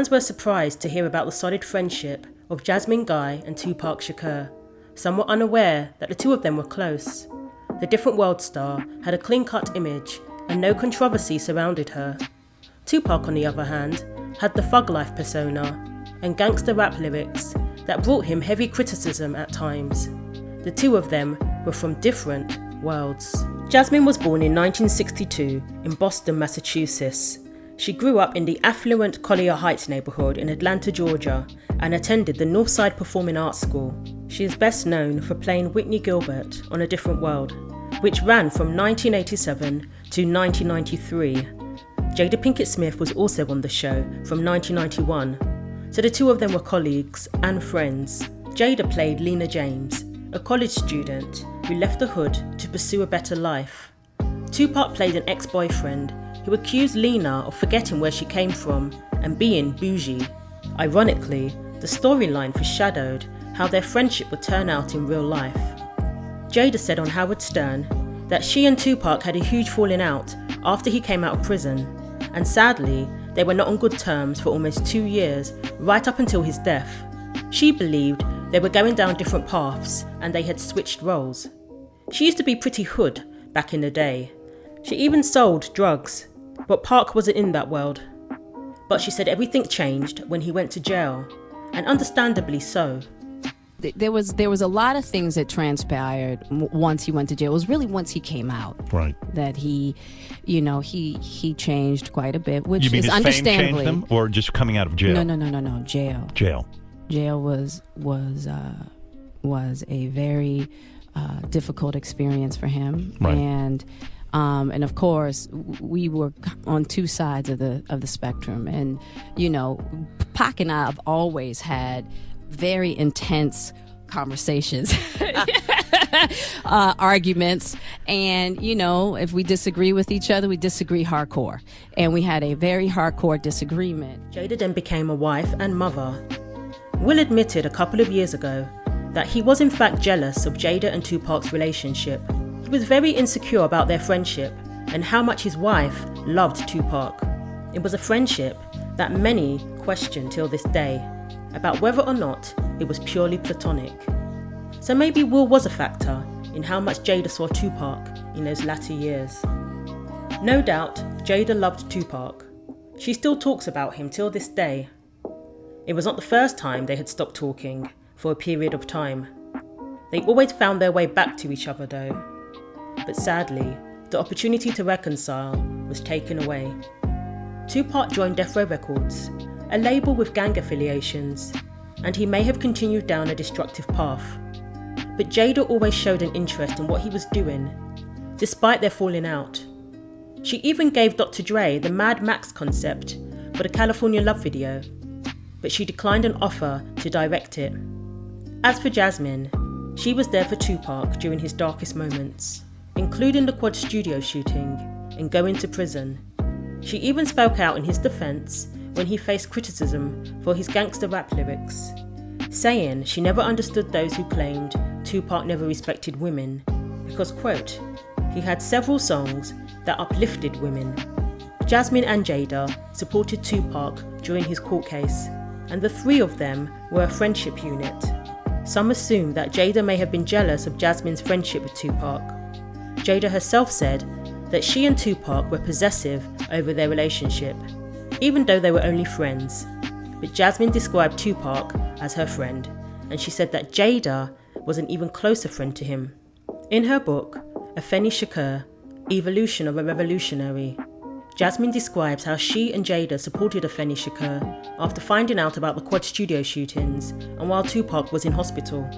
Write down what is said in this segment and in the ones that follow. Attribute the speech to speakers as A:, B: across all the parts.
A: Fans were surprised to hear about the solid friendship of Jasmine Guy and Tupac Shakur. Some were unaware that the two of them were close. The different world star had a clean-cut image and no controversy surrounded her. Tupac, on the other hand, had the thug life persona and gangster rap lyrics that brought him heavy criticism at times. The two of them were from different worlds. Jasmine was born in 1962 in Boston, Massachusetts. She grew up in the affluent Collier Heights neighborhood in Atlanta, Georgia, and attended the Northside Performing Arts School. She is best known for playing Whitney Gilbert on A Different World, which ran from 1987 to 1993. Jada Pinkett Smith was also on the show from 1991, so the two of them were colleagues and friends. Jada played Lena James, a college student who left the hood to pursue a better life. Tupac played an ex-boyfriend who accused Lena of forgetting where she came from and being bougie. Ironically, the storyline foreshadowed how their friendship would turn out in real life. Jada said on Howard Stern that she and Tupac had a huge falling out after he came out of prison, and sadly, they were not on good terms for almost 2 years, right up until his death. She believed they were going down different paths and they had switched roles. She used to be pretty hood back in the day. She even sold drugs, but Park wasn't in that world. But she said everything changed when he went to jail, and understandably so.
B: There was a lot of things that transpired once he went to jail. It was really once he came out,
C: right, that
B: he changed quite a bit, which
C: you mean
B: is
C: his
B: understandably.
C: Fame changed him, or just coming out of jail?
B: No, jail. Jail was a very difficult experience for him,
C: right.
B: And of course, we were on two sides of the spectrum, and Pac and I have always had very intense conversations, arguments, and if we disagree with each other, we disagree hardcore, and we had a very hardcore disagreement.
A: Jada then became a wife and mother. Will admitted a couple of years ago that he was in fact jealous of Jada and Tupac's relationship. He was very insecure about their friendship and how much his wife loved Tupac. It was a friendship that many question till this day about whether or not it was purely platonic. So maybe Will was a factor in how much Jada saw Tupac in those latter years. No doubt, Jada loved Tupac. She still talks about him till this day. It was not the first time they had stopped talking for a period of time. They always found their way back to each other though. But sadly, the opportunity to reconcile was taken away. Tupac joined Death Row Records, a label with gang affiliations, and he may have continued down a destructive path. But Jada always showed an interest in what he was doing, despite their falling out. She even gave Dr. Dre the Mad Max concept for the California Love video, but she declined an offer to direct it. As for Jasmine, she was there for Tupac during his darkest moments, including the Quad Studio shooting and going to prison. She even spoke out in his defense when he faced criticism for his gangster rap lyrics, saying she never understood those who claimed Tupac never respected women because, quote, he had several songs that uplifted women. Jasmine and Jada supported Tupac during his court case, and the three of them were a friendship unit. Some assume that Jada may have been jealous of Jasmine's friendship with Tupac. Jada herself said that she and Tupac were possessive over their relationship, even though they were only friends. But Jasmine described Tupac as her friend, and she said that Jada was an even closer friend to him. In her book, A Feni Shakur, Evolution of a Revolutionary, Jasmine describes how she and Jada supported Feni Shakur after finding out about the Quad Studio shootings and while Tupac was in hospital.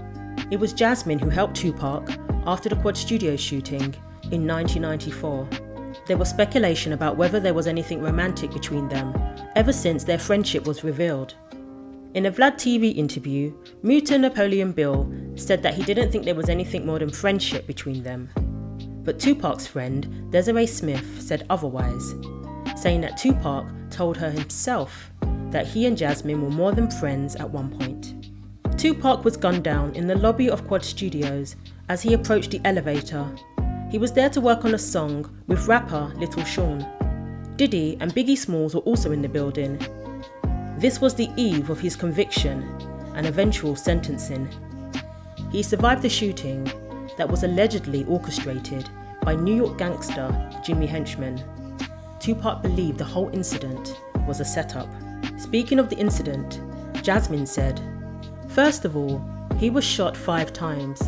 A: It was Jasmine who helped Tupac after the Quad Studio shooting in 1994. There was speculation about whether there was anything romantic between them ever since their friendship was revealed. In a Vlad TV interview, Muta Napoleon Bill said that he didn't think there was anything more than friendship between them. But Tupac's friend, Desiree Smith, said otherwise, saying that Tupac told her himself that he and Jasmine were more than friends at one point. Tupac was gunned down in the lobby of Quad Studios as he approached the elevator. He was there to work on a song with rapper Little Sean. Diddy and Biggie Smalls were also in the building. This was the eve of his conviction and eventual sentencing. He survived the shooting that was allegedly orchestrated by New York gangster Jimmy Henchman. Tupac believed the whole incident was a setup. Speaking of the incident, Jasmine said, "First of all, he was shot 5 times.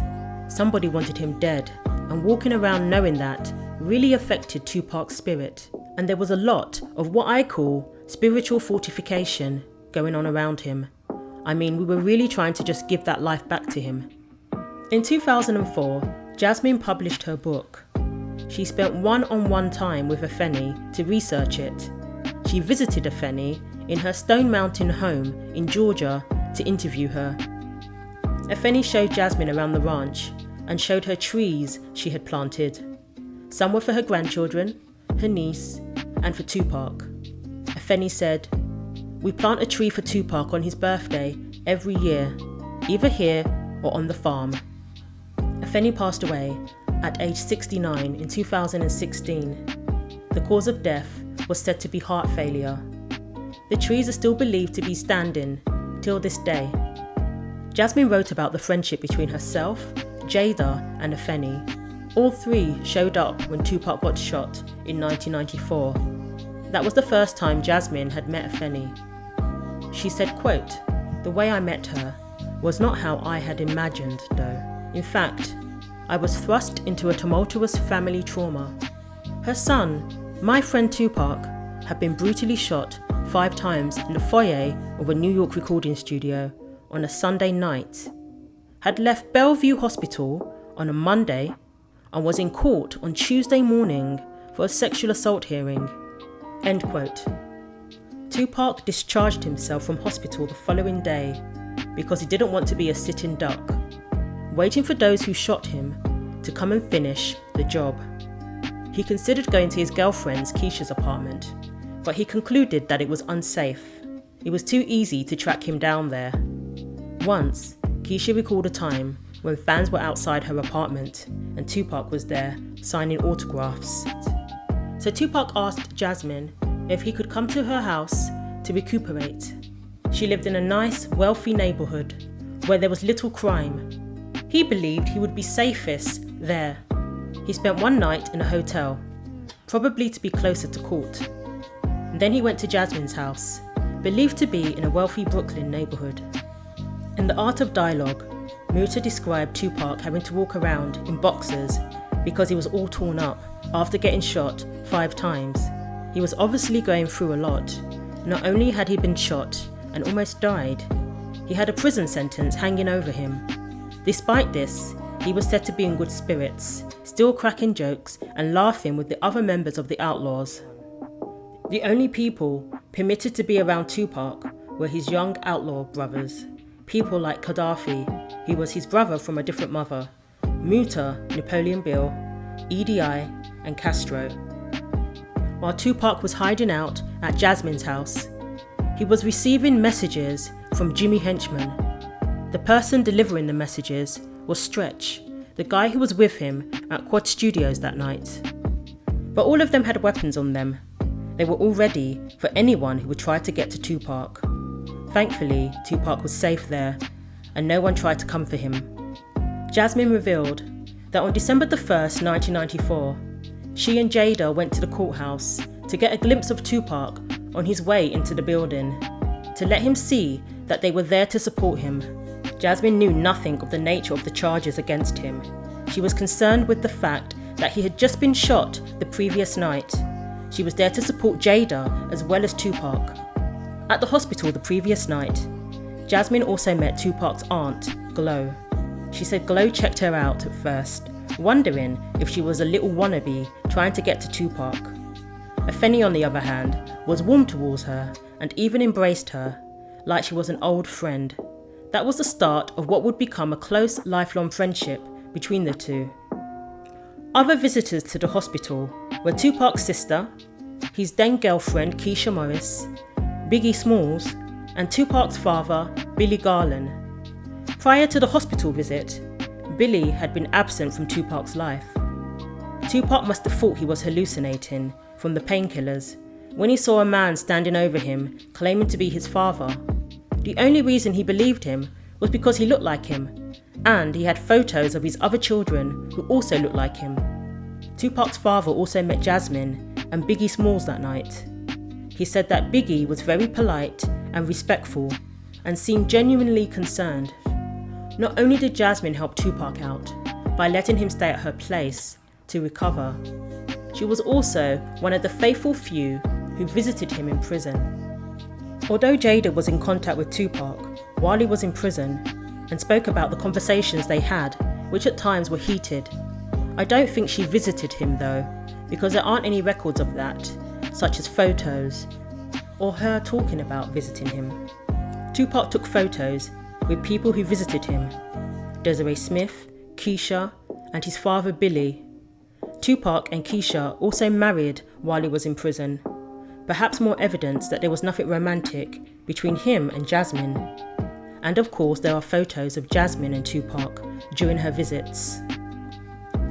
A: Somebody wanted him dead, and walking around knowing that really affected Tupac's spirit. And there was a lot of what I call spiritual fortification going on around him. I mean, we were really trying to just give that life back to him." In 2004, Jasmine published her book. She spent one-on-one time with Feni to research it. She visited Feni in her Stone Mountain home in Georgia to interview her. Feni showed Jasmine around the ranch and showed her trees she had planted. Some were for her grandchildren, her niece, and for Tupac. Feni said, "We plant a tree for Tupac on his birthday every year, either here or on the farm." Feni passed away at age 69 in 2016. The cause of death was said to be heart failure. The trees are still believed to be standing till this day. Jasmine wrote about the friendship between herself, Jada, and Feni. All 3 showed up when Tupac got shot in 1994. That was the first time Jasmine had met Feni. She said, quote, "The way I met her was not how I had imagined, though. In fact, I was thrust into a tumultuous family trauma. Her son, my friend Tupac, had been brutally shot 5 times in the foyer of a New York recording studio on a Sunday night, had left Bellevue Hospital on a Monday, and was in court on Tuesday morning for a sexual assault hearing." End quote. Tupac discharged himself from hospital the following day because he didn't want to be a sitting duck, waiting for those who shot him to come and finish the job. He considered going to his girlfriend's Keisha's apartment, but he concluded that it was unsafe. It was too easy to track him down there. Once, Keisha recalled a time when fans were outside her apartment and Tupac was there signing autographs. So Tupac asked Jasmine if he could come to her house to recuperate. She lived in a nice, wealthy neighborhood where there was little crime. He believed he would be safest there. He spent one night in a hotel, probably to be closer to court. Then he went to Jasmine's house, believed to be in a wealthy Brooklyn neighborhood. In The Art of Dialogue, Muta described Tupac having to walk around in boxers because he was all torn up after getting shot 5 times. He was obviously going through a lot. Not only had he been shot and almost died, he had a prison sentence hanging over him. Despite this, he was said to be in good spirits, still cracking jokes and laughing with the other members of the Outlaws. The only people permitted to be around Tupac were his young outlaw brothers, people like Kadafi, who was his brother from a different mother, Muta, Napoleon Bill, EDI, and Castro. While Tupac was hiding out at Jasmine's house, he was receiving messages from Jimmy Henchman. The person delivering the messages was Stretch, the guy who was with him at Quad Studios that night. But all of them had weapons on them. They were all ready for anyone who would try to get to Tupac. Thankfully, Tupac was safe there, and no one tried to come for him. Jasmine revealed that on December 1st, 1994, she and Jada went to the courthouse to get a glimpse of Tupac on his way into the building, to let him see that they were there to support him. Jasmine knew nothing of the nature of the charges against him. She was concerned with the fact that he had just been shot the previous night. She was there to support Jada as well as Tupac. At the hospital the previous night, Jasmine also met Tupac's aunt, Glow. She said Glow checked her out at first, wondering if she was a little wannabe trying to get to Tupac. Feni, on the other hand, was warm towards her and even embraced her, like she was an old friend. That was the start of what would become a close, lifelong friendship between the two. Other visitors to the hospital were Tupac's sister, his then girlfriend Keisha Morris, Biggie Smalls, and Tupac's father, Billy Garland. Prior to the hospital visit, Billy had been absent from Tupac's life. Tupac must have thought he was hallucinating from the painkillers, when he saw a man standing over him claiming to be his father. The only reason he believed him was because he looked like him, and he had photos of his other children who also looked like him. Tupac's father also met Jasmine and Biggie Smalls that night. He said that Biggie was very polite and respectful and seemed genuinely concerned. Not only did Jasmine help Tupac out by letting him stay at her place to recover, she was also one of the faithful few who visited him in prison. Although Jada was in contact with Tupac while he was in prison and spoke about the conversations they had, which at times were heated, I don't think she visited him though, because there aren't any records of that, such as photos, or her talking about visiting him. Tupac took photos with people who visited him: Desiree Smith, Keisha, and his father Billy. Tupac and Keisha also married while he was in prison, perhaps more evidence that there was nothing romantic between him and Jasmine. And of course there are photos of Jasmine and Tupac during her visits.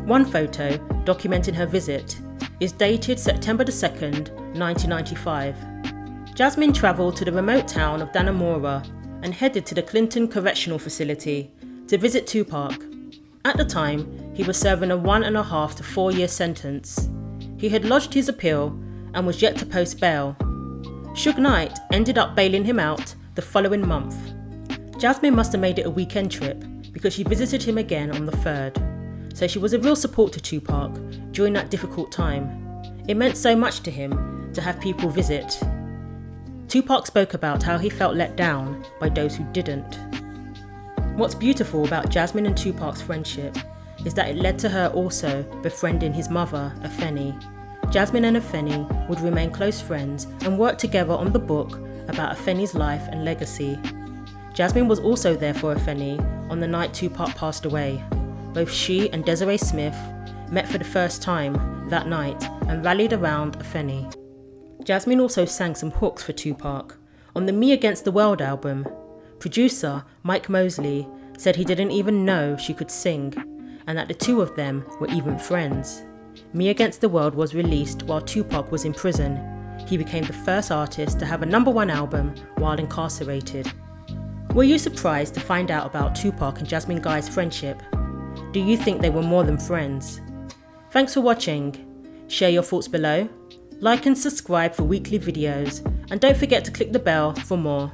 A: One photo documenting her visit is dated September 2nd, 1995. Jasmine travelled to the remote town of Dannemora and headed to the Clinton Correctional Facility to visit Tupac. At the time, he was serving a 1.5 to 4 year sentence. He had lodged his appeal and was yet to post bail. Suge Knight ended up bailing him out the following month. Jasmine must have made it a weekend trip because she visited him again on the 3rd, so she was a real support to Tupac during that difficult time. It meant so much to him to have people visit. Tupac spoke about how he felt let down by those who didn't. What's beautiful about Jasmine and Tupac's friendship is that it led to her also befriending his mother, Feni. Jasmine and Feni would remain close friends and work together on the book about Feni's life and legacy. Jasmine was also there for Feni on the night Tupac passed away. Both she and Desiree Smith met for the first time that night and rallied around Feni. Jasmine also sang some hooks for Tupac on the Me Against the World album. Producer Mike Mosley said he didn't even know she could sing, and that the two of them were even friends. Me Against the World was released while Tupac was in prison. He became the first artist to have a #1 album while incarcerated. Were you surprised to find out about Tupac and Jasmine Guy's friendship? Do you think they were more than friends? Thanks for watching. Share your thoughts below, like and subscribe for weekly videos, and don't forget to click the bell for more.